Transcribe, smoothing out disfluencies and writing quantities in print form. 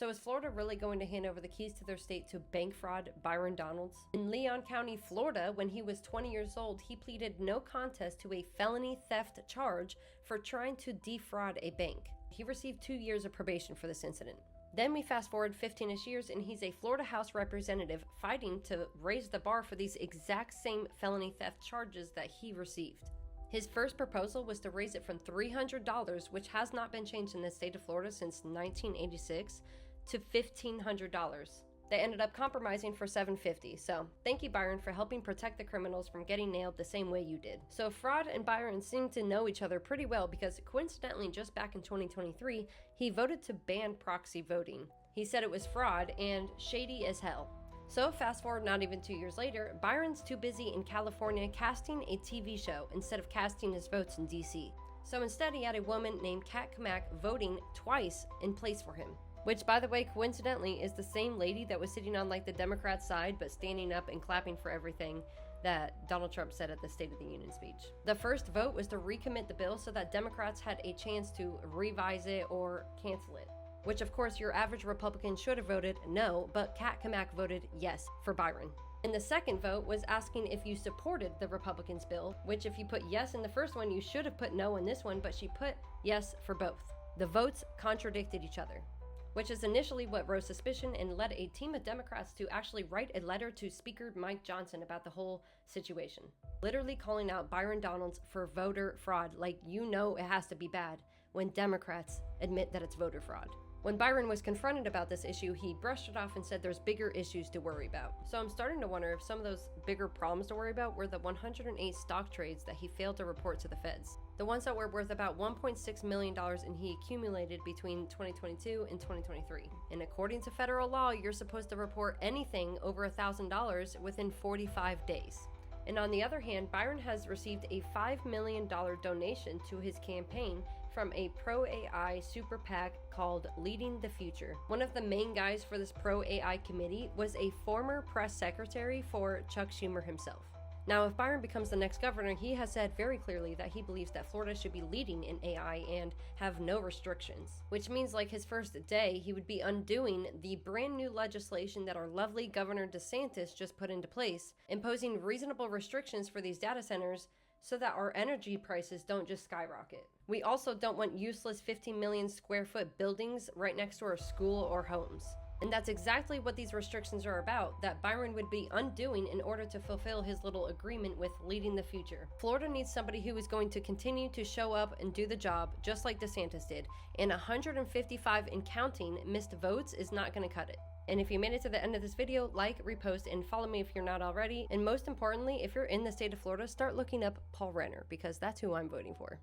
So is Florida really going to hand over the keys to their state to bank fraud Byron Donalds? In Leon County, Florida, when he was 20 years old, he pleaded no contest to a felony theft charge for trying to defraud a bank. He received 2 years of probation for this incident. Then we fast forward 15-ish years and he's a Florida House representative fighting to raise the bar for these exact same felony theft charges that he received. His first proposal was to raise it from $300, which has not been changed in the state of Florida since 1986, to $1,500. They ended up compromising for $750. So thank you, Byron, for helping protect the criminals from getting nailed the same way you did. So Fraud and Byron seem to know each other pretty well because coincidentally, just back in 2023, he voted to ban proxy voting. He said it was fraud and shady as hell. So fast forward not even 2 years later, Byron's too busy in California casting a TV show instead of casting his votes in DC. So instead he had a woman named Kat Kamak voting twice in place for him. Which, by the way, coincidentally is the same lady that was sitting on like the Democrat side but standing up and clapping for everything that Donald Trump said at the State of the Union speech. The first vote was to recommit the bill so that Democrats had a chance to revise it or cancel it. Which of course your average Republican should have voted no, but Kat Kamak voted yes for Byron. And the second vote was asking if you supported the Republicans' bill, which if you put yes in the first one, you should have put no in this one, but she put yes for both. The votes contradicted each other, which is initially what rose suspicion and led a team of Democrats to actually write a letter to Speaker Mike Johnson about the whole situation. Literally calling out Byron Donalds for voter fraud, like you know it has to be bad when Democrats admit that it's voter fraud. When Byron was confronted about this issue, he brushed it off and said there's bigger issues to worry about. So I'm starting to wonder if some of those bigger problems to worry about were the 108 stock trades that he failed to report to the feds. The ones that were worth about $1.6 million and he accumulated between 2022 and 2023. And according to federal law, you're supposed to report anything over $1,000 within 45 days. And on the other hand, Byron has received a $5 million donation to his campaign from a pro-AI super PAC called Leading the Future. One of the main guys for this pro-AI committee was a former press secretary for Chuck Schumer himself. Now, if Byron becomes the next governor, he has said very clearly that he believes that Florida should be leading in AI and have no restrictions, which means like his first day, he would be undoing the brand new legislation that our lovely Governor DeSantis just put into place, imposing reasonable restrictions for these data centers so that our energy prices don't just skyrocket. We also don't want useless 15 million square foot buildings right next to our school or homes. And that's exactly what these restrictions are about, that Byron would be undoing in order to fulfill his little agreement with Leading the Future. Florida needs somebody who is going to continue to show up and do the job, just like DeSantis did. And 155 and counting missed votes is not going to cut it. And if you made it to the end of this video, like, repost, and follow me if you're not already. And most importantly, if you're in the state of Florida, start looking up Paul Renner, because that's who I'm voting for.